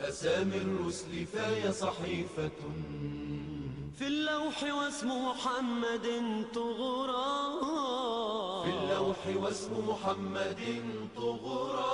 أسامي الرسل فهي صحيفة في اللوح واسم محمد طغرا، في اللوح واسم محمد طغرا.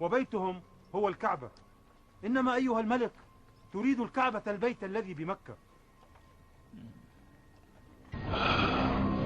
وبيتهم هو الكعبة، إنما أيها الملك تريد الكعبة البيت الذي بمكة.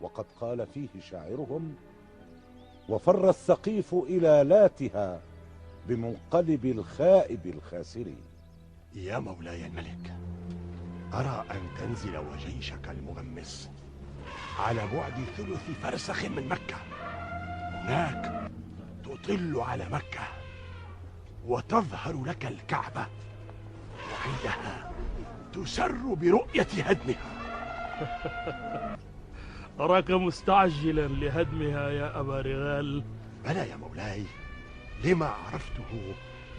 وقد قال فيه شاعرهم وفر السقيف إلى لاتها بمنقلب الخائب الخاسر. يا مولاي الملك، أرى أن تنزل وجيشك المغمس على بعد 3 فرسخ من مكة. هناك تطل على مكة وتظهر لك الكعبة، وعندها تسر برؤية هدمها. أراك مستعجلا لهدمها يا أبا رغال. بلى يا مولاي، لما عرفته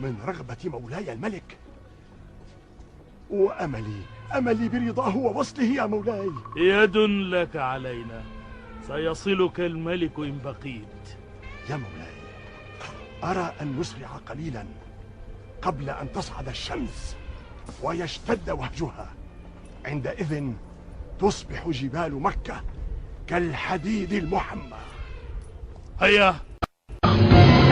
من رغبة مولاي الملك، وأملي برضاه ووصله يا مولاي. يد لك علينا، سيصلك الملك إن بقيت. يا مولاي، أرى أن نسرع قليلا قبل أن تصعد الشمس ويشتد وهجها. عندئذ تصبح جبال مكة كالحديد المحمى. هيا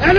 أهل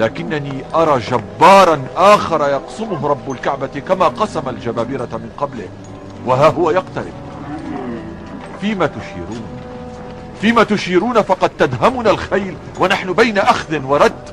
لكنني أرى جبارا آخر يقسمه رب الكعبة كما قسم الجبابرة من قبله، وها هو يقترب. فيما تشيرون؟ فقد تدهمنا الخيل ونحن بين أخذ ورد.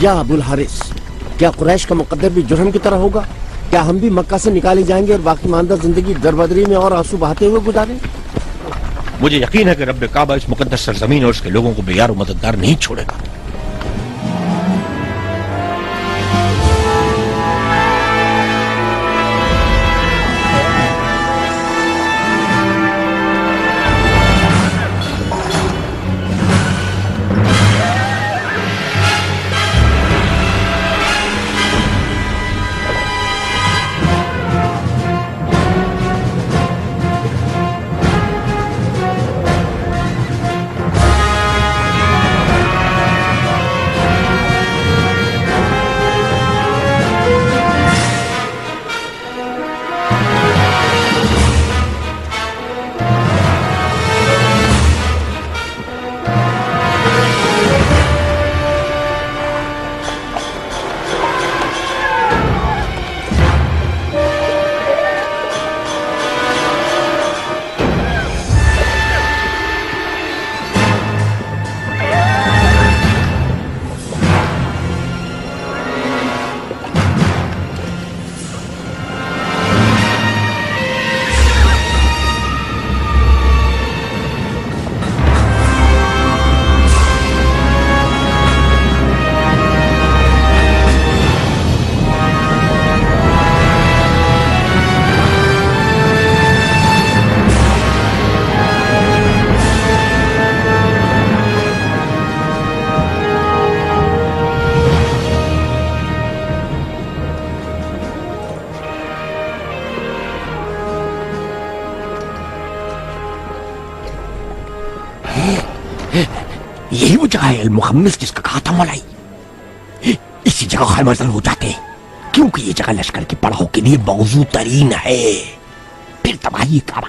یا ابو الحارث، کیا قریش کا مقدر بھی جرہم کی طرح ہوگا؟ کیا ہم بھی مکہ سے نکالے جائیں گے اور باقی ماندہ زندگی دربدری میں اور آنسو بہاتے ہوئے گزاریں؟ مجھے یقین ہے کہ رب کعبہ اس مقدس سرزمین اور اس کے لوگوں کو بے یار و مددگار نہیں چھوڑے گا۔ یہی وہ جگہ ہے المخمس جس کا کہا تھا مولائی، اسی جگہ خیمہ زن ہو جاتے ہیں کیونکہ یہ جگہ لشکر کے پڑاؤ کے لیے موزوں ترین ہے۔ پھر تباہی کا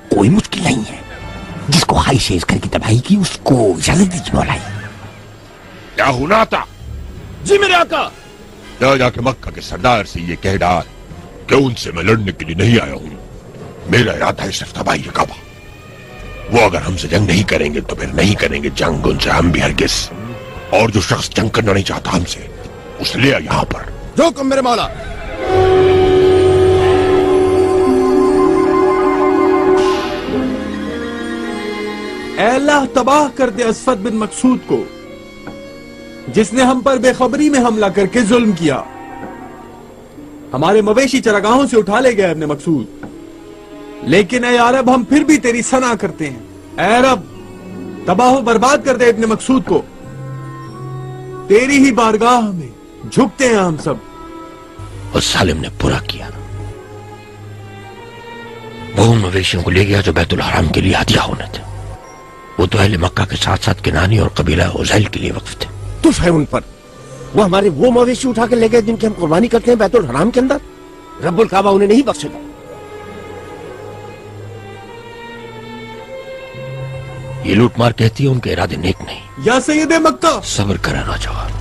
کوئی مشکل نہیں ہے، جس کو خواہش ہے اس گھر کی تباہی کی اس کو اجازت دیجیے مولائی۔ کیا ہونا تھا؟ جی میرے آقا، جا کے مکہ کے سردار سے یہ کہہ ڈال کہ ان سے میں لڑنے کے لیے نہیں آیا ہوں، میرا ارادہ ہے صرف تباہی کا۔ وہ اگر ہم سے جنگ نہیں کریں گے تو پھر نہیں کریں گے جنگ ان سے ہم بھی ہرگز، اور جو شخص جنگ کرنا نہیں چاہتا ہم سے اسے لے آ یہاں پر۔ جو حکم میرے مولا۔ اے اللہ تباہ کر دے اسفد بن مقصود کو، جس نے ہم پر بے خبری میں حملہ کر کے ظلم کیا، ہمارے مویشی چراگاہوں سے اٹھا لے گئے اپنے مقصود، لیکن اے عرب ہم پھر بھی تیری ثنا کرتے ہیں۔ اے رب تباہ و برباد کر دے ابن مقصود کو، تیری ہی بارگاہ میں جھکتے ہیں ہم سب۔ اس ظالم نے برا کیا، وہ مویشیوں کو لے گیا جو بیت الحرام کے لیے ہدیہ ہونے تھے، وہ تو اہل مکہ کے ساتھ ساتھ کنانی اور قبیلہ عزیل کے لیے وقف تھے۔ تف ہے ان پر، وہ ہمارے وہ مویشی اٹھا کر لے گئے جن کی ہم قربانی کرتے ہیں بیت الحرام کے اندر۔ رب الکعبہ انہیں نہیں بخشے گا۔ یہ لوٹ مار کہتی ہے ان کے ارادے نیک نہیں۔ یا سید مکہ، صبر کرے نوجوان،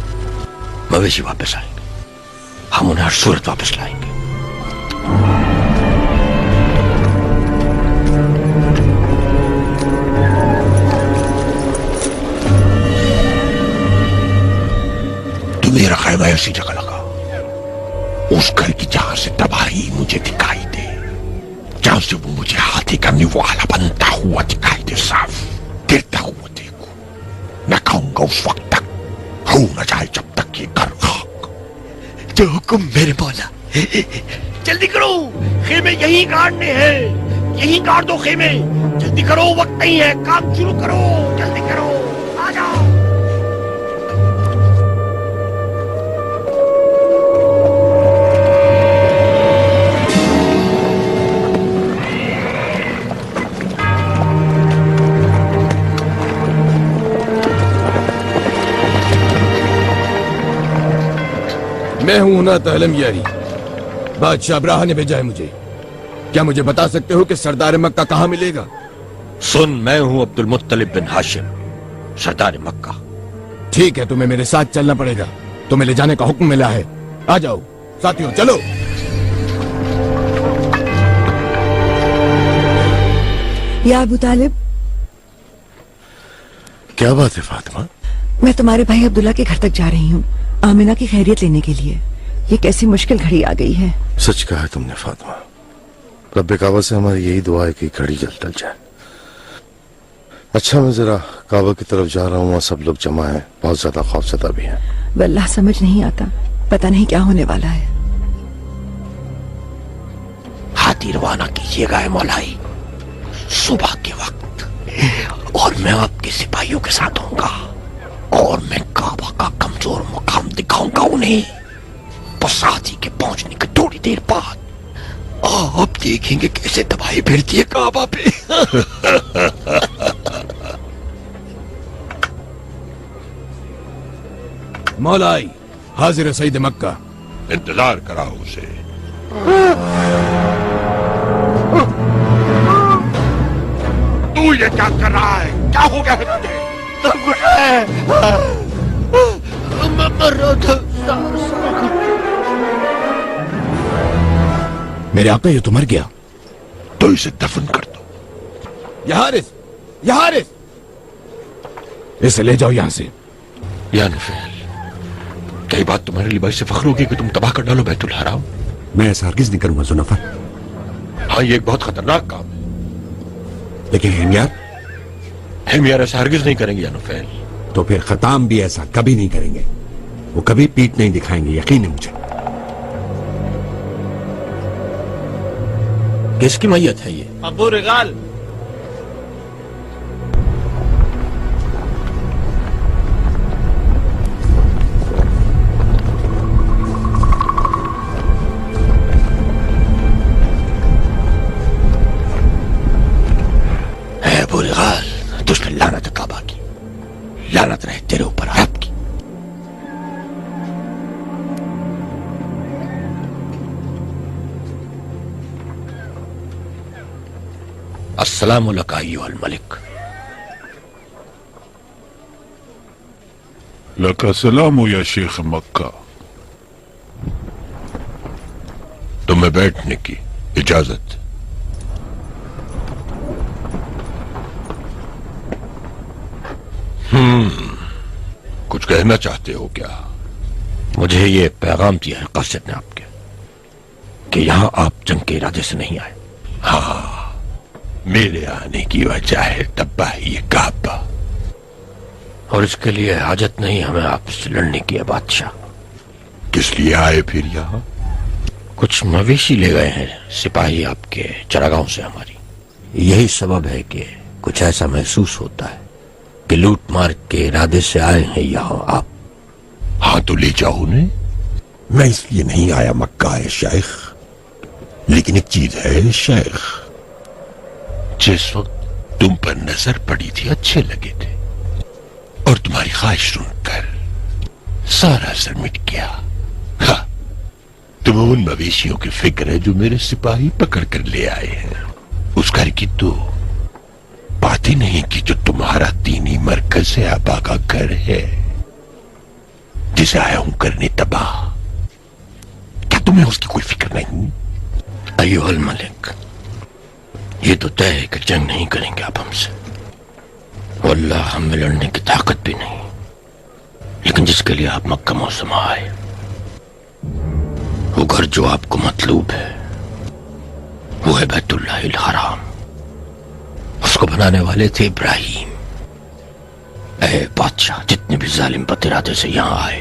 مویشی واپس آئیں گے، ہم انہیں ہر صورت واپس لائیں گے۔ تو میرا خیمہ ایسی جگہ لگا، اس گھر کی جہاں سے تباہی مجھے دکھائی دے، جہاں سے وہ مجھے ہاتھی کا نوالا بنتا ہوا دکھائی دے، صاف گرتا ہوا دیکھو۔ میں کھاؤں گا اس وقت تک، ہو نہ جائے جب تک یہ گھر خاک۔ جو حکم میرے مولا۔ جلدی کرو، خیمے یہیں گاڑنے ہیں، یہیں گاڑ دو خیمے، جلدی کرو، وقت نہیں ہے، کام شروع کرو، جلدی کرو، آ جاؤ۔ میں ہوں عنایت عالم یاری، بادشاہ ابراہ نے بھیجا ہے مجھے۔ کیا مجھے بتا سکتے ہو کہ سردار مکہ کہاں ملے گا؟ سن، میں ہوں عبد المطلب بن ہاشم، سردار مکہ۔ ٹھیک ہے، تمہیں میرے ساتھ چلنا پڑے گا، تمہیں لے جانے کا حکم ملا ہے۔ آ جاؤ ساتھیوں، چلو۔ یا ابو طالب، کیا بات ہے فاطمہ؟ میں تمہارے بھائی عبداللہ کے گھر تک جا رہی ہوں آمینہ کی خیریت لینے کے لیے. یہ کیسی مشکل گھڑی آ گئی ہے. سچ کہا ہے تم نے فاطمہ. رب کعبہ سے ہماری یہی دعا ہے کہ گھڑی جلد ٹل جائے. اچھا میں ذرا کعبہ کی طرف جا رہا ہوں. وہاں سب لوگ جمع ہیں, بہت زیادہ خوفزدہ بھی ہیں. واللہ سمجھ نہیں آتا, پتہ نہیں کیا ہونے والا ہے. ہاتھی روانہ کیجیے گا مولائی صبح کے وقت, اور میں آپ کے سپاہیوں کے ساتھ ہوں گا, اور میں کعبہ کا کمزور مقام دکھاؤں گا انہیں. بس ہاتھی کے پہنچنے کے تھوڑی دیر بعد آپ دیکھیں گے کیسے تباہی پھیلتی ہے کعبہ پہ. مولائی حاضر سید مکہ. انتظار کراؤ اسے. تو یہ کیا کر رہا ہے؟ کیا ہو گیا ہے میں مر رہا تھا. میرے آقا یہ تو مر گیا. تو اسے دفن کر دو. یا حارث, یا حارث, اسے لے جاؤ یہاں سے. یا نفیل, کئی بات تمہارے لیے باعث فخر ہوگی کہ تم تباہ کر ڈالو بیت الحرام. میں ایسا ہرگز نہیں کروں گا ذوالفقار. ہاں یہ ایک بہت خطرناک کام ہے. لیکن ہمیار ایسا ہرگز نہیں کریں گے یا نفیل. تو پھر ختام بھی ایسا کبھی نہیں کریں گے. وہ کبھی پیٹ نہیں دکھائیں گے, یقین ہے مجھے. کس کی میت ہے یہ؟ ابو رغال. اے ابو رغال, تجھ پہ لعنت کعبہ کی, لعنت رہے تیرے اوپر آپ کی. السلام علیکم ایھا الملک. لک السلام یا شیخ مکہ. تمہیں بیٹھنے کی اجازت. کچھ کہنا چاہتے ہو کیا؟ مجھے یہ پیغام دیا ہے قاصد نے آپ کے کہ یہاں آپ جنگ کے ارادے سے نہیں آئے. ہاں, میرے آنے کی وجہ ہے تباہی کعبہ, اور اس کے لیے حاجت نہیں ہمیں آپ سے لڑنے کی ہے بادشاہ. کس لیے آئے پھر یہاں؟ کچھ مویشی لے گئے ہیں سپاہی آپ کے چراگاہوں سے ہماری. یہی سبب ہے کہ کچھ ایسا محسوس ہوتا ہے کہ لوٹ مار کے ارادے سے آئے ہیں یہاں آپ. ہاں تو لے جاؤ انہیں. میں اس لیے نہیں آیا مکہ ہے شیخ, لیکن ایک چیز ہے شیخ. جس وقت تم پر نظر پڑی تھی اچھے لگے تھے, اور تمہاری خواہش سن کر سارا اثر مٹ گیا. ہاں, تمہیں ان مویشیوں کی فکر ہے جو میرے سپاہی پکڑ کر لے آئے ہیں. اس گھر کی تو بات ہی نہیں کی جو تمہارا دینی مرکز ہے, آبا کا گھر ہے, جسے آیا ہوں کرنے تباہ. کیا تمہیں اس کی کوئی فکر نہیں؟ ایھا الملک, یہ تو طے ہے کہ جنگ نہیں کریں گے آپ ہم سے. واللہ ہم میں لڑنے کی طاقت بھی نہیں, لیکن جس کے لیے آپ مکہ معظمہ آئے, وہ گھر جو آپ کو مطلوب ہے وہ ہے بیت اللہ الحرام. اس کو بنانے والے تھے ابراہیم. اے بادشاہ, جتنے بھی ظالم بد ارادے سے یہاں آئے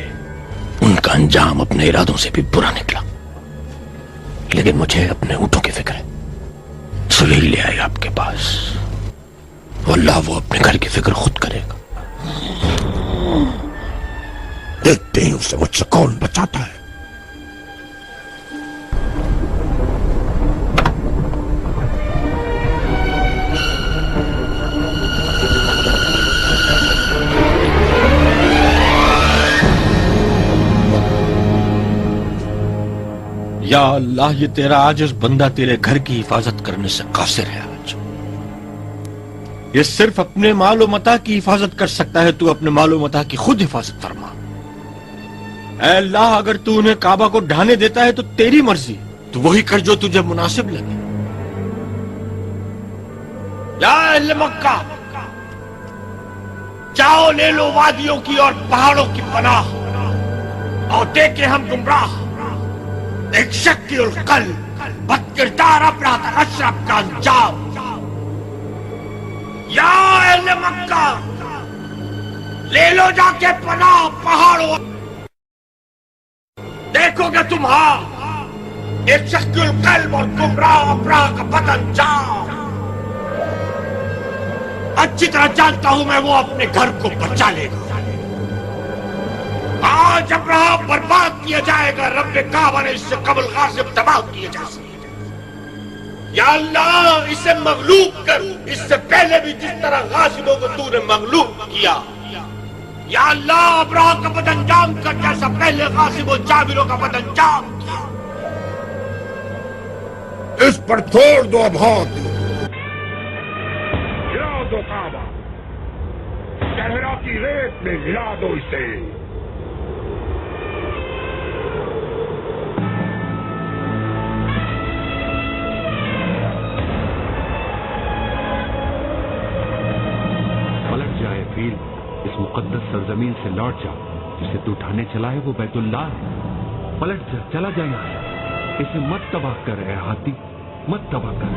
ان کا انجام اپنے ارادوں سے بھی برا نکلا. لیکن مجھے اپنے اونٹوں کی فکر ہے, سو یہی لے آئے آپ کے پاس. واللہ وہ اپنے گھر کی فکر خود کرے گا. دیکھتے ہیں اسے مجھ سے کون بچاتا ہے. یا اللہ, یہ تیرا عاجز بندہ تیرے گھر کی حفاظت کرنے سے قاصر ہے. آج یہ صرف اپنے مال و متاع کی حفاظت کر سکتا ہے. تو اپنے مال و متاع کی خود حفاظت فرما. اے اللہ, اگر تو انہیں کعبہ کو ڈھانے دیتا ہے تو تیری مرضی, تو وہی کر جو تجھے مناسب لگے. یا اہل مکہ, جاؤ لے لو وادیوں کی اور پہاڑوں کی پناہ، اور دیکھے ہم گمراہ ایک شکی القلب بد کردار ابرہۃ الاشرف کا انجام۔ یا اہل مکہ لے لو جا کے پناہ پہاڑوں، دیکھو گے تم ہاں ایک شکی القلب اور گمراہ ابرہۃ کا بد انجام۔ اچھی طرح جانتا ہوں میں وہ اپنے گھر کو بچا لے گا۔ آج ابرہہ برباد کیا جائے گا، رب کعبہ نے اس سے قبل غاصب تباہ کیا جا سکے۔ یا اللہ اسے مغلوب کر، اس سے پہلے بھی جس طرح غاصبوں کو تو نے مغلوب کیا۔ یا اللہ ابرہہ کا بد انجام کر جیسا پہلے غاصبوں جابروں کا بد انجام کیا۔ اس پر توڑ دو اب ہاتھ، گرا دو کعبہ، صحرا کی ریت میں ملا دو اسے۔ پلٹ جائے فیل، اس مقدس سرزمین سے لوٹ جا، جسے تو اٹھانے چلا ہے وہ بیت اللہ ہے۔ پلٹ جا، چلا جا یہاں سے، اسے مت تباہ کر اے ہاتھی، مت تباہ کر۔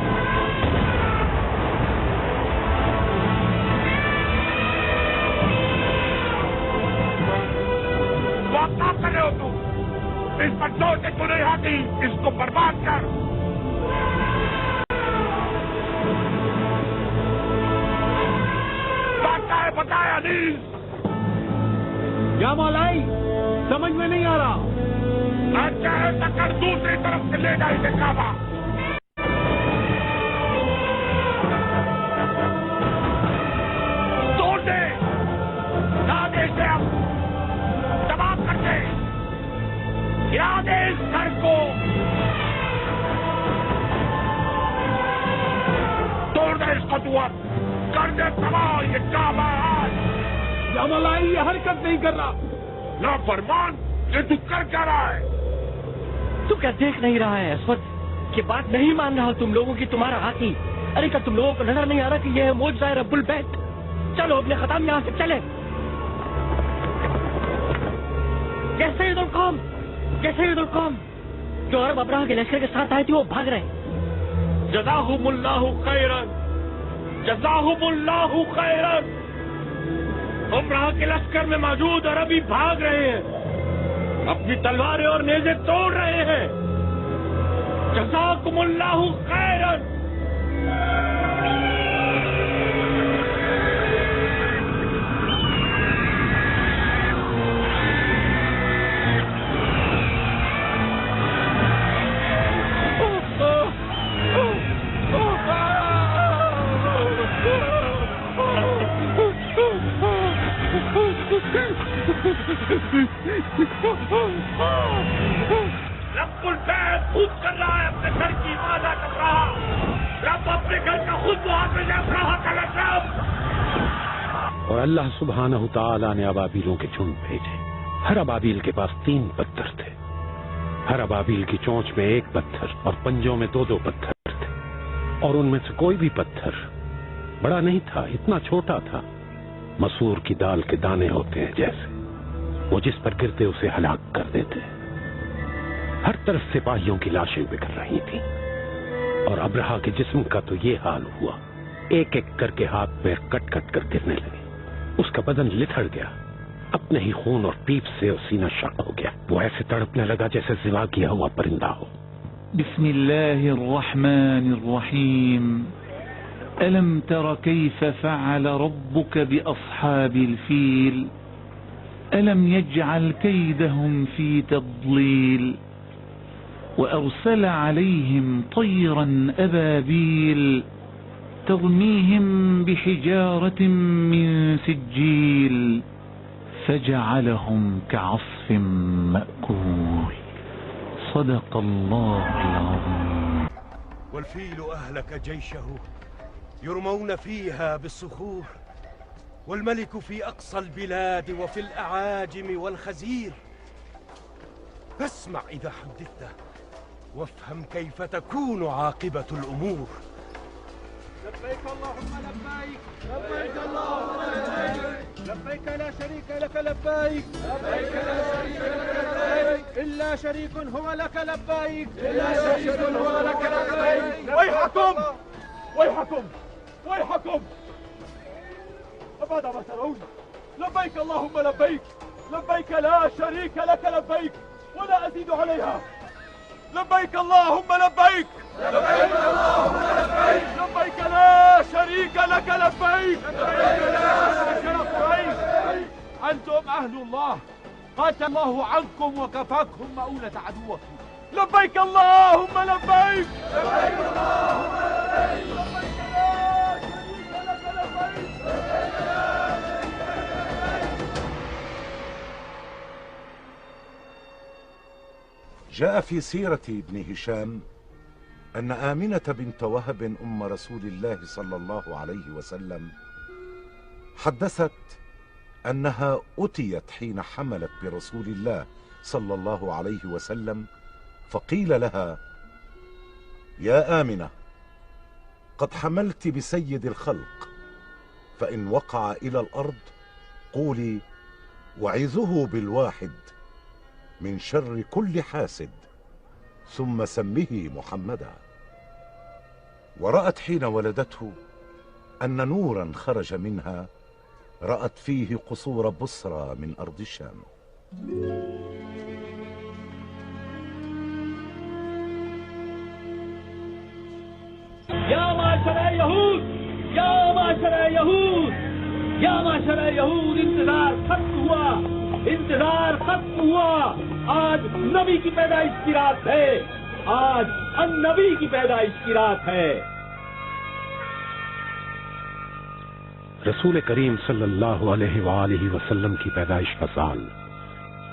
کیا کر رہے ہو تم؟ اس پر چھوڑ کے تو نہیں ہاتھی، اس کو برباد کر۔ بات ہے بتایا نہیں کیا مولائی، سمجھ میں نہیں آ رہا۔ اچھا ایسا کر دوسری طرف سے لے جائے اسے کعبہ۔ توڑ دے، لا دے اسے، اب تباہ کر دے، گرا دے اس گھر کو، توڑ دے اس کو، تو اب کر دے تباہ یہ کعبہ آج۔ یا مولائی یہ حرکت نہیں کر رہا۔ نافرمان، یہ تو کر کیا رہا ہے؟ تو کیا دیکھ نہیں رہا ہے اسود کہ بات نہیں مان رہا تم لوگوں کی تمہارا ہاتھی؟ ارے کیا تم لوگوں کو نظر نہیں آ رہا کہ یہ ہے معجزہ رب البیت؟ چلو ابن ختام یہاں سے چلے۔ یہ سید القوم، یہ سید القوم جو عرب ابرہہ کے لشکر کے ساتھ آئے تھے وہ بھاگ رہے ہیں۔ جزاہم اللہ خیرا، جزاہم اللہ خیرا۔ ابرہہ کے لشکر میں موجود عربی بھاگ رہے ہیں، اپنی تلواریں اور نیزے توڑ رہے ہیں۔ جزاکم اللہ خیرا۔ رب البیت خود کر رہا ہے اپنے گھر کی حفاظت کر رہا، رب اپنے گھر کا خود محافظ ہے ابرہہ کا لشکر۔ اور اللہ سبحانہ تعالیٰ نے ابابیلوں کے جھنڈ بھیجے۔ ہر ابابیل کے پاس 3 پتھر تھے، ہر ابابیل کی چونچ میں 1 پتھر اور پنجوں میں 2 پتھر تھے، اور ان میں سے کوئی بھی پتھر بڑا نہیں تھا، اتنا چھوٹا تھا مسور کی دال کے دانے ہوتے ہیں جیسے، وہ جس پر گرتے اسے ہلاک کر دیتے۔ ہر طرف سپاہیوں کی لاشیں بکھر رہی تھیں، اور ابرہہ کے جسم کا تو یہ حال ہوا، ایک ایک کر کے ہاتھ پیر کٹ کٹ کر گرنے لگے۔ اس کا بدن لتھڑ گیا، اپنے ہی خون اور پیپ سے سینہ شق ہو گیا، وہ ایسے تڑپنے لگا جیسے ذبح کیا ہوا پرندہ ہو۔ بسم اللہ الرحمن الرحیم۔ ألم تر كيف فعل ربك بأصحاب الفيل ألم يجعل كيدهم في تضليل وأرسل عليهم طيرا أبابيل ترميهم بحجارة من سجيل فجعلهم كعصف مأكول صدق الله العظيم. والفيل أهلك جيشه يرمون فيها بالصخور، والملك في أقصى البلاد وفي الأعاجم والخزير. فاسمع إذا حدثت وافهم كيف تكون عاقبة الأمور. لبيك اللهم لبيك، لبيك اللهم لبيك، لك لبيك لبيك لا شريك لك لبيك إلا شريك هو لك لبيك إلا شريك هو لك لبيك. ويحكم ويحكم ويحكم أبدا ما ترون. لبيك اللهم لبيك لبيك لا شريك لك لبيك ولا أزيد عليها. لبيك اللهم لبيك لبيك اللهم لبيك لبيك لا شريك لك لبيك لبيك لا شريك لك لبيك. أنتم أهل الله قاتل الله عنكم وكفاكم مؤونة عدوكم. لبيك اللهم لبيك لبيك اللهم لبيك لبيك لا شريك لك لبيك لبيك لا شريك لك لبيك. جاء في سيرة ابن هشام أن آمنة بنت وهب أم رسول الله صلى الله عليه وسلم حدثت أنها أتيت حين حملت برسول الله صلى الله عليه وسلم فقيل لها: يا آمنة، قد حملت بسيد الخلق، فإن وقع إلى الأرض قولي: وعظه بالواحد من شر كل حاسد، ثم سمه محمدا. ورأت حين ولدته أن نورا خرج منها رأت فيه قصور بصرى من أرض الشام. يا معشر يهود يا معشر يهود يا معشر يهود، انتظار ختم ہوا، انتظار ختم ہوا. آج نبی کی پیدائش کی رات ہے، آج النبی کی پیدائش کی رات ہے. رسول کریم صلی اللہ علیہ وآلہ وسلم کی پیدائش کا سال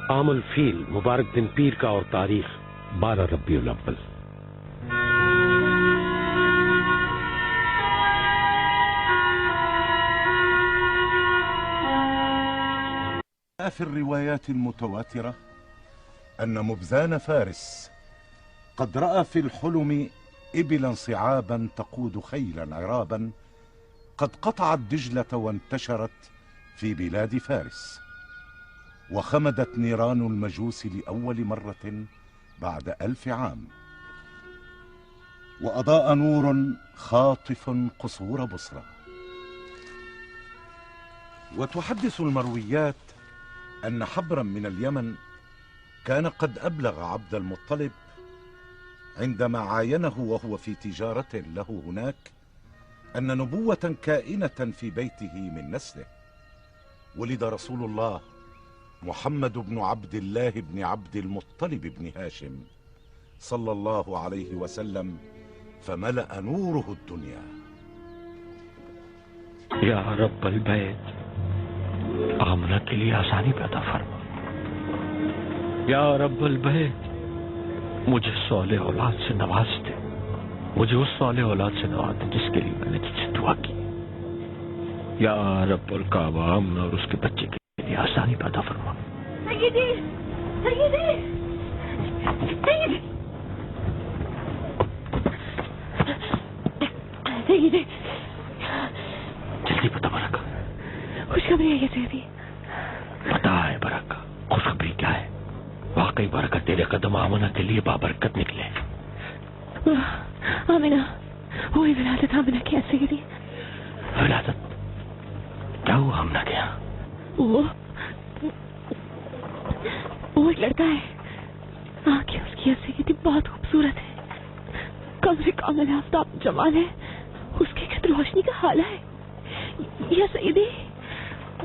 عام الفیل، مبارک دن پیر کا، اور تاریخ 12 ربیع الاول. في الروايات المتواترة أن مبزان فارس قد رأى في الحلم إبلا صعابا تقود خيلا عرابا قد قطعت دجلة وانتشرت في بلاد فارس، وخمدت نيران المجوس لأول مرة بعد 1000 عام، وأضاء نور خاطف قصور بصرى. وتحدث المرويات أن حبرا من اليمن كان قد أبلغ عبد المطلب عندما عاينه وهو في تجارة له هناك أن نبوة كائنة في بيته من نسله. ولد رسول الله محمد بن عبد الله بن عبد المطلب بن هاشم صلى الله عليه وسلم، فملأ نوره الدنيا. یا رب البیت، آمنہ کے لیے آسانی پیدا فرما. یا رب البیت، مجھے صالح اولاد سے نواز دے، مجھے اس صالح اولاد سے نواز دے جس کے لیے میں نے تجھ سے دعا کی. یا رب الکعبہ، آمنہ اور اس کے بچے کے لیے آسانی پیدا فرما. سیدی سیدی سیدی سیدی، جلدی بتا برکہ. خوشخبری ہے یہ سیدی. پتا ہے برکہ، خوشخبری کیا ہے؟ واقعی برکت تیرے قدم آمنہ کے لیے بابرکت نکلے. آمنہ، وہی ولادت آمنہ کی ہے سیدی. ولادت کیا ہوا آمنہ کے یہاں؟ وہ ایک لڑکا ہے، آنکھیں اس کی سیدی بہت خوبصورت ہے، کمرے کامل آفتاب جمال ہے، اس کی خط روشنی کا حال ہے. یا سیدی،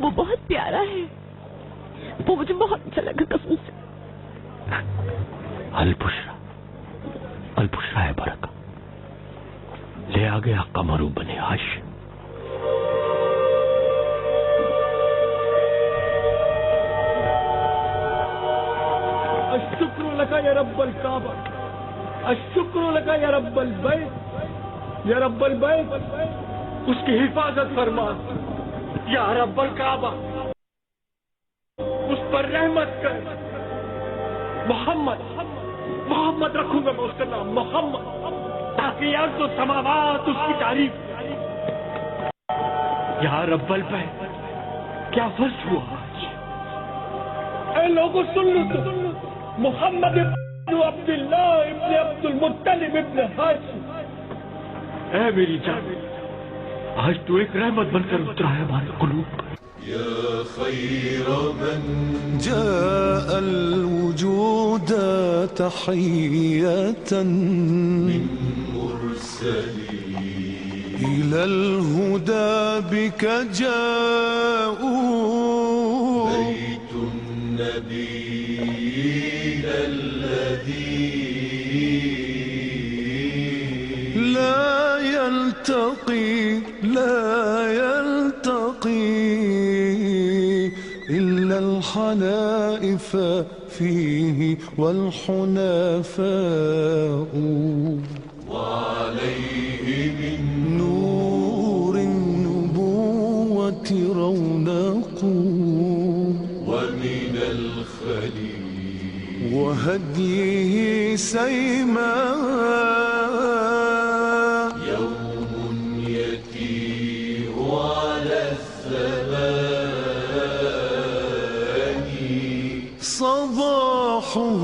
وہ بہت پیارا ہے، وہ مجھے بہت اچھا لگا قسم سے. البشرا، البشرا ہے برکہ. لے آ گیا قمر بن ہاشم. الشکر لک یا رب الکعبہ، الشکر لک یا رب البیت، یا رب البیت اس کی حفاظت فرما. یا رب الکعبہ اس پر رحمت کر. محمد، محمد رکھوں گا میں اس کا نام محمد، تاکہ ارض و سماوات اس کی تعریف. یا رب البیت، کیا فرض ہوا آج، اے لوگوں سن لو تو، محمد ابن عبداللہ ابن عبد المطلب ابن ہاشم، اے میری جان آج تو ایک رحمت بن کر اترا ہے ہمارے قلوب پر۔ يا خير من جاء الوجود تحية من مرسلين إلى الهدى بك جاءوا بيت النبي الذي لا يلتقي إلا الحنائف فيه والحنفاء، وعليه من نور النبوة رونق، ومن الخليل وهديه سيماء، يوم يتيه على الزمان صباحه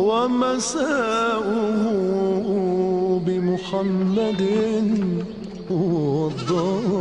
ومساؤه بمحمد والضاء.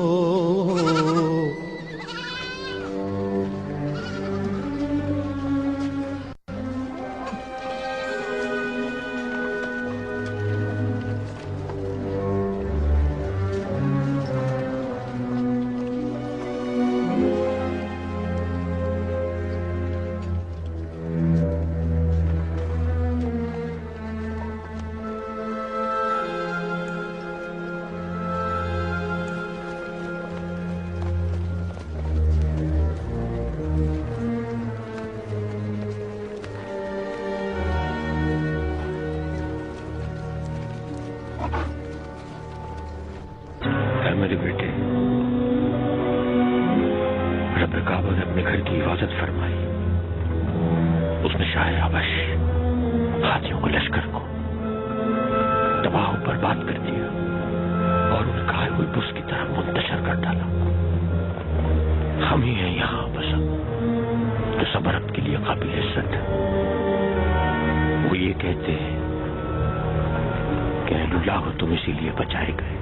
میرے بیٹے، رب کعبہ نے اپنے گھر کی حفاظت فرمائی، اس نے شاہ حبش ہاتھیوں کو لشکر کو تباہ و برباد کر دیا اور ان کھائے ہوئے بس کی طرح منتشر کر ڈالا۔ ہم ہی ہیں یہاں بس جو صبرت کے لیے قابل عزت ہے۔ وہ یہ کہتے ہیں کہ اہل اللہ کو تم اسی لیے بچائے گئے۔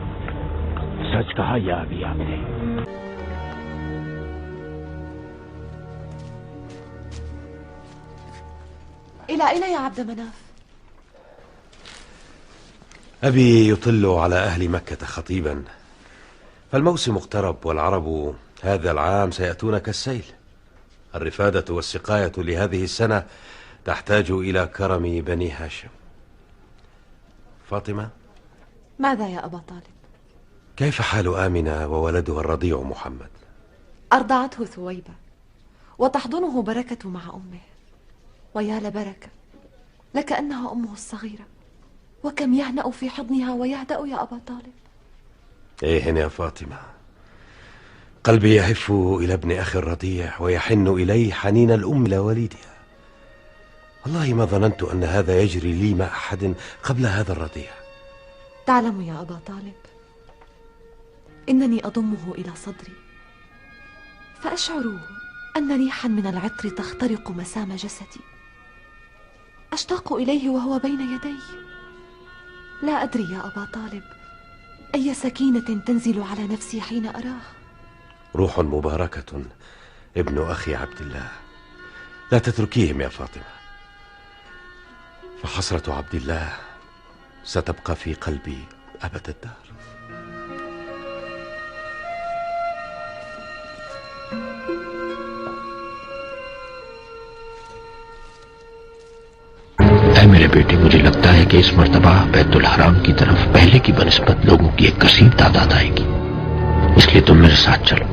سچ کہا یا ابھی آپ نے؟ إلى أين يا عبد مناف؟ أبي يطل على أهل مكة خطيبا، فالموسم اقترب والعرب هذا العام سيأتون كالسيل. الرفادة والسقاية لهذه السنة تحتاج إلى كرم بني هاشم. فاطمة، ماذا يا أبا طالب؟ كيف حال آمنة وولدها الرضيع محمد؟ أرضعته ثويبة وتحضنه بركة مع أمه، ويا لبركة لكأنها أمه الصغيرة، وكم يهنأ في حضنها ويهدأ يا أبا طالب. إيه يا فاطمة، قلبي يهف إلى ابن أخي الرضيع ويحن إليه حنين الأم إلى وليدها. والله ما ظننت أن هذا يجري لي مع أحد قبل هذا الرضيع. تعلم يا أبا طالب إنني أضمه إلى صدري فأشعر أن ريحا من العطر تخترق مسام جسدي، أشتاق إليه وهو بين يدي. لا أدري يا أبا طالب أي سكينة تنزل على نفسي حين أراه. روح مباركة ابن أخي عبد الله، لا تتركيهم يا فاطمة، فحسرة عبد الله ستبقى في قلبي أبد الدهر. اے میرے بیٹے، مجھے لگتا ہے کہ اس مرتبہ بیت الحرام کی طرف پہلے کی بنسبت لوگوں کی ایک کثیر تعداد آئے گی، اس لیے تم میرے ساتھ چلو،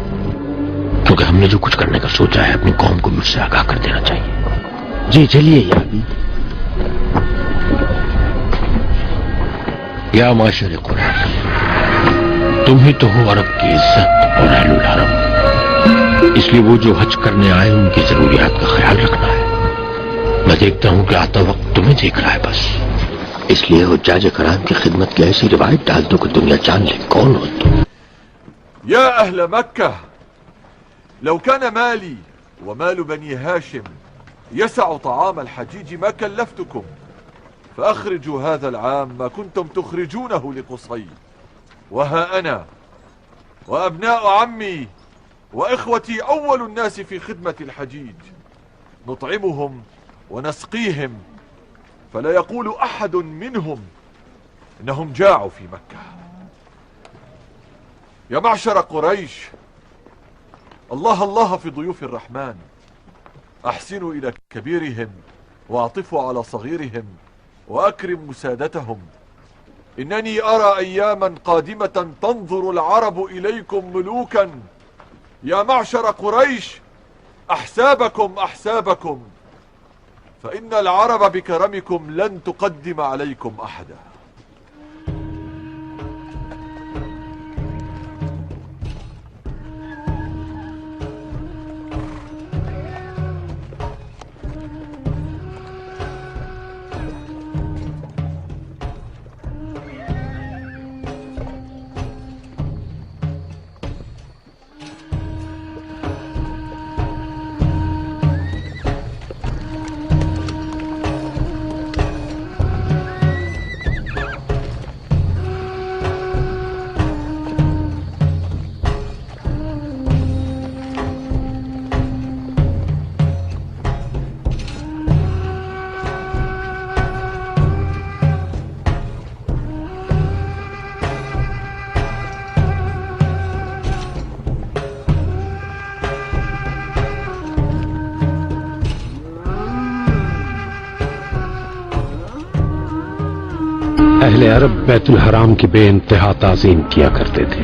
کیونکہ ہم نے جو کچھ کرنے کا سوچا ہے اپنی قوم کو بھی اس سے آگاہ کر دینا چاہیے۔ جی چلیے یا ابھی۔ یا معاشر قریش، تم ہی تو ہو عرب کی عزت اور اہل الحرم، اس لیے وہ جو حج کرنے آئے ان کی ضروریات کا خیال رکھنا ہے۔ میں دیکھتا ہوں کہ آتا وقت تمہیں دیکھ رہا ہے بس، اس لیے حجاج کرام کی خدمت کی ایسی روایت ڈال دو کہ دنیا جان لے کون ہو تم۔ يا أهل مكة، لو كان مالي ومال بني هاشم يسع طعام الحجيج ما كلفتكم، فأخرجوا هذا العام ما كنتم تخرجونه لقصي. وها أنا وأبناء عمي وإخوتي أول الناس في خدمة الحجيج، نطعمهم ونسقيهم، فلا يقول أحد منهم إنهم جاعوا في مكة. يا معشر قريش، الله الله في ضيوف الرحمن، أحسنوا إلى كبيرهم واعطفوا على صغيرهم وأكرموا سادتهم. إنني أرى أياما قادمة تنظر العرب إليكم ملوكا. يا معشر قريش، أحسابكم أحسابكم، فإن العرب بكرمكم لن تقدم عليكم أحدا. اہل عرب بیت الحرام کی بے انتہا تعظیم کیا کرتے تھے،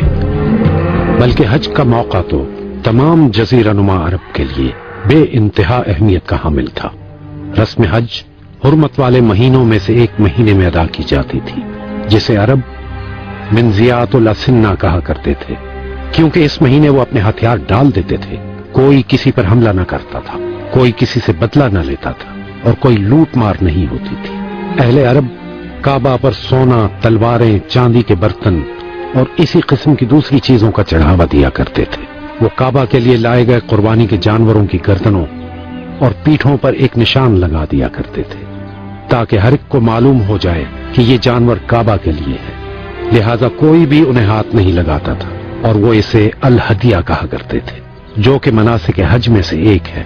بلکہ حج کا موقع تو تمام جزیرہ نما عرب کے لیے بے انتہا اہمیت کا حامل تھا۔ رسم حج حرمت والے مہینوں میں سے ایک مہینے میں ادا کی جاتی تھی، جسے عرب منزیات الاسنہ کہا کرتے تھے، کیونکہ اس مہینے وہ اپنے ہتھیار ڈال دیتے تھے۔ کوئی کسی پر حملہ نہ کرتا تھا، کوئی کسی سے بدلہ نہ لیتا تھا، اور کوئی لوٹ مار نہیں ہوتی تھی۔ اہل عرب کعبہ پر سونا، تلواریں، چاندی کے برتن اور اسی قسم کی دوسری چیزوں کا چڑھاوا دیا کرتے تھے۔ وہ کعبہ کے لیے لائے گئے قربانی کے جانوروں کی گردنوں اور پیٹھوں پر ایک نشان لگا دیا کرتے تھے، تاکہ ہر ایک کو معلوم ہو جائے کہ یہ جانور کعبہ کے لیے ہے۔ لہذا کوئی بھی انہیں ہاتھ نہیں لگاتا تھا، اور وہ اسے الہدیہ کہا کرتے تھے، جو کہ مناسک حج میں سے ایک ہے۔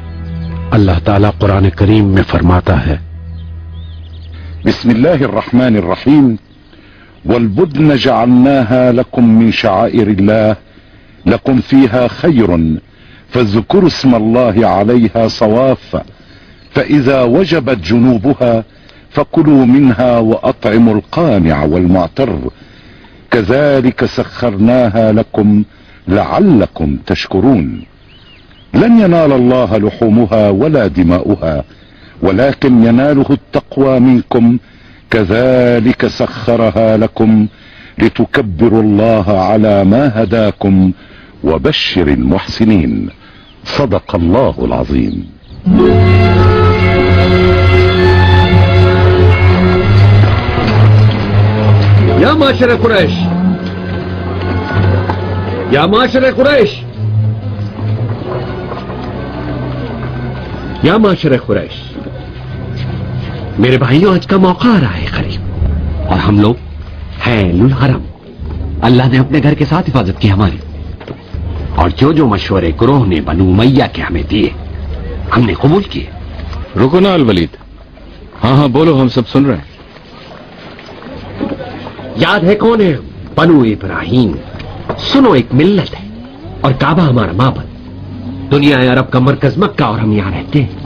اللہ تعالیٰ قرآن کریم میں فرماتا ہے، بسم الله الرحمن الرحيم والبدن جعلناها لكم من شعائر الله لكم فيها خير فاذكروا اسم الله عليها صواف فإذا وجبت جنوبها فكلوا منها وأطعموا القانع والمعتر كذلك سخرناها لكم لعلكم تشكرون لن ينال الله لحومها ولا دماؤها ولكن يناله التقوى منكم كذلك سخرها لكم لتكبروا الله على ما هداكم وبشر المحسنين صدق الله العظيم. يا معشر قريش، يا معشر قريش، يا معشر قريش، میرے بھائیوں، آج کا موقع آ رہا ہے قریب، اور ہم لوگ ہیں الحرم۔ اللہ نے اپنے گھر کے ساتھ حفاظت کی ہماری، اور جو مشورے گروہ نے بنو امیہ کے ہمیں دیے ہم نے قبول کیے۔ رکو نا الولید، ہاں بولو، ہم سب سن رہے ہیں۔ یاد ہے کون ہے؟ بنو ابراہیم۔ سنو، ایک ملت ہے اور کعبہ ہمارا معبد، دنیا عرب کا مرکز مکہ، اور ہم یہاں رہتے ہیں۔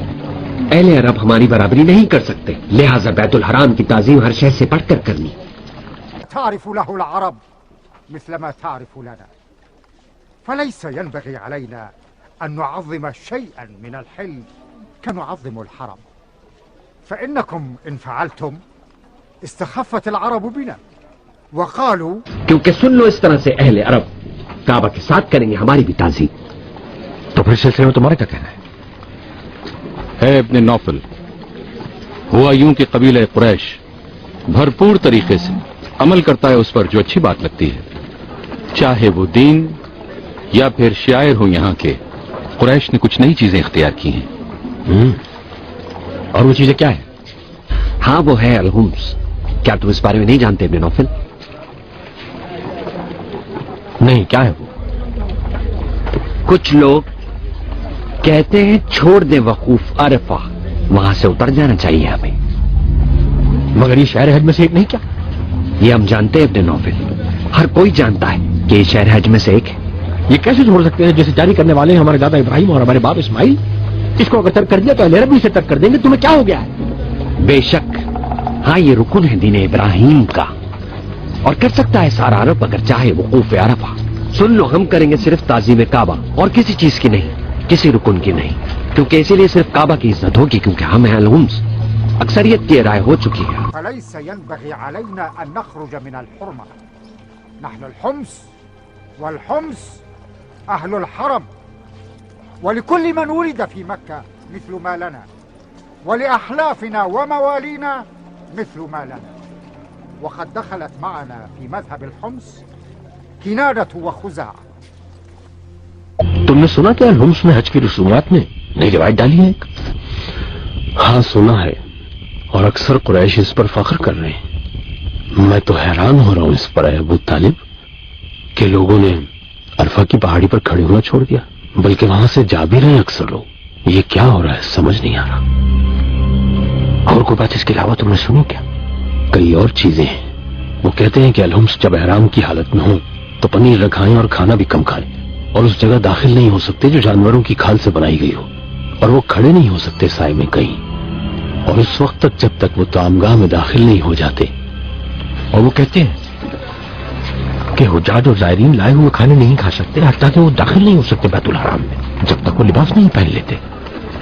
اہل عرب ہماری برابری نہیں کر سکتے، لہذا بیت الحرام کی تعظیم ہر شے سے بڑھ کر کرنی۔ تعرف له العرب مثل ما تعرف لنا، فليس ينبغي علينا أن نعظم شيئا من الحل كنعظم الحرم، فإنكم إن فعلتم استخفت العرب بنا وقالوا، کیونکہ سن لو، اس طرح سے اہل عرب کعبہ کے ساتھ کریں گے ہماری بھی تعظیم۔ تو پھر سلسلے میں تمہارا کیا کہنا ہے؟ ابن نوفل، ہوا یوں کہ قبیلہ قریش بھرپور طریقے سے عمل کرتا ہے اس پر جو اچھی بات لگتی ہے، چاہے وہ دین یا پھر شاعر ہو۔ یہاں کے قریش نے کچھ نئی چیزیں اختیار کی ہیں۔ اور وہ چیزیں کیا ہیں؟ ہاں وہ ہے الحمس. کیا تم اس بارے میں نہیں جانتے ابن نوفل؟ نہیں، کیا ہے وہ؟ کچھ لوگ کہتے ہیں چھوڑ دیں وقوف عرفہ، وہاں سے اتر جانا چاہیے ہمیں. مگر یہ شہر حج میں سے ایک نہیں کیا؟ یہ ہم جانتے ہیں ابن نوفل، ہر کوئی جانتا ہے کہ یہ شہر حج میں سے ایک ہے. یہ کیسے چھوڑ سکتے ہیں جیسے جاری کرنے والے ہیں ہمارے دادا ابراہیم اور ہمارے باپ اسماعیل؟ اس کو اگر ترک کر دیا تو اہل عرب بھی اسے ترک کر دیں گے. تمہیں کیا ہو گیا ہے؟ بے شک ہاں، یہ رکن ہے دین ابراہیم کا، اور کر سکتا ہے سارا عرب اگر چاہے وقوف عرفہ. سن لو، ہم کریں گے صرف تعظیم کعبہ اور کسی چیز کی نہیں، کسی رکن کی نہیں، کیونکہ اسی لیے صرف کعبہ کی عزت ہوگی، کیونکہ ہم ہیں الحمس. اکثریت کی رائے ہو چکی ہے. فليس ينبغي علينا أن نخرج من الحرمة. نحن الحمص، والحمص أهل الحرم، ولكل من ولد في مكة مثل ما لنا، ولأحلافنا وموالينا مثل ما لنا. وقد دخلت معنا في مذهب الحمص كنانة وخزاعة. تم نے سنا کہ الحمس میں حج کی رسومات میں نئی روایت ڈالی ہے؟ ہاں سنا ہے، اور اکثر قریش اس پر فخر کر رہے ہیں. میں تو حیران ہو رہا ہوں اس پر اے ابو طالب کہ لوگوں نے عرفہ کی پہاڑی پر کھڑے ہونا چھوڑ دیا، بلکہ وہاں سے جا بھی رہے ہیں اکثر لوگ. یہ کیا ہو رہا ہے سمجھ نہیں آ رہا. اور کوئی بات اس کے علاوہ تم نے سنی کیا؟ کئی اور چیزیں ہیں. وہ کہتے ہیں کہ الحمس جب احرام کی حالت میں ہوں تو پنیر نہ کھائیں اور کھانا بھی کم کھائیں، اور اس جگہ داخل نہیں ہو سکتے جو جانوروں کی کھال سے بنائی گئی ہو، اور وہ کھڑے نہیں ہو سکتے سائے میں کہیں، اور اس وقت تک جب تک وہ طعامگاہ میں داخل نہیں ہو جاتے. اور وہ کہتے ہیں کہ حجاج اور زائرین لائے ہوئے کھانے نہیں کھا سکتے حتیٰ کہ وہ داخل نہیں ہو سکتے بیت الحرام میں جب تک وہ لباس نہیں پہن لیتے.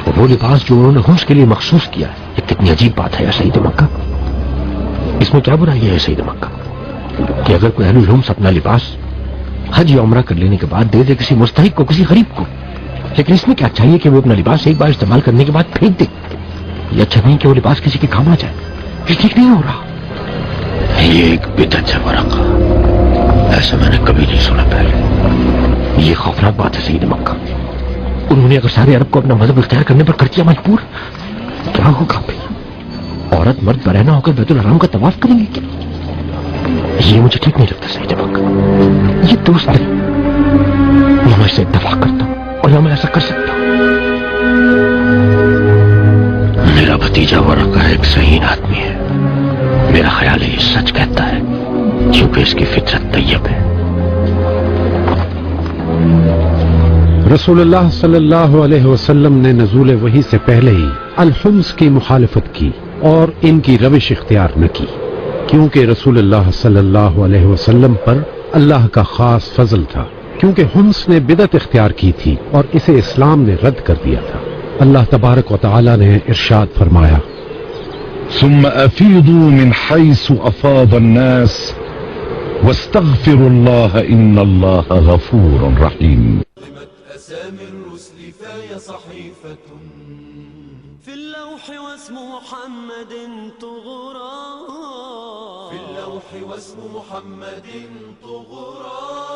اور وہ لباس جو انہوں نے حمس کے لیے مخصوص کیا ہے، یہ کتنی عجیب بات ہے یا سعید مکہ. اس میں کیا برائی ہے سعید مکہ کہ اگر کوئی اہل الحمس اپنا لباس حج یا عمرہ کر لینے کے بعد دے دے کسی مستحق کو، کسی غریب کو؟ لیکن اس میں کیا چاہیے کہ وہ اپنا لباس ایک بار استعمال کرنے کے بعد پھینک دے؟ یہ اچھا نہیں کہ وہ لباس کسی کے کام آ جائے. یہ ٹھیک نہیں ہو رہا. یہ ایک بدعت ہے ورقہ، ایسا میں نے کبھی نہیں سنا پہلے. یہ خوفناک بات ہے سعید مکہ. انہوں نے اگر سارے عرب کو اپنا مذہب اختیار کرنے پر کر دیا مجبور، کیا ہوگا بھائی؟ عورت مرد برہنہ ہو کر بیت الحرام کا طواف کریں گے کیا؟ یہ مجھے ٹھیک نہیں لگتا سعید مکہ. یہ دوست نہیں، نہ میں اسے اتفاق کرتا ہوں اور نہ میں ایسا کر سکتا ہوں. میرا بھتیجا ورقہ ایک صحیح آدمی ہے. میرا خیال ہے یہ سچ کہتا ہے کیونکہ اس کی فطرت طیب ہے. رسول اللہ صلی اللہ علیہ وسلم نے نزول وحی سے پہلے ہی الحمس کی مخالفت کی اور ان کی روش اختیار نہ کی، کیونکہ رسول اللہ صلی اللہ علیہ وسلم پر اللہ کا خاص فضل تھا، کیونکہ حمس نے بدعت اختیار کی تھی اور اسے اسلام نے رد کر دیا تھا. اللہ تبارک و تعالی نے ارشاد فرمایا: ثم افیضوا من حیث افاض الناس واستغفروا اللہ ان اللہ غفور رحیم. أسامي الرسل فهي صحيفة في اللوح واسم محمد طغرا، في اللوح واسم محمد طغرا.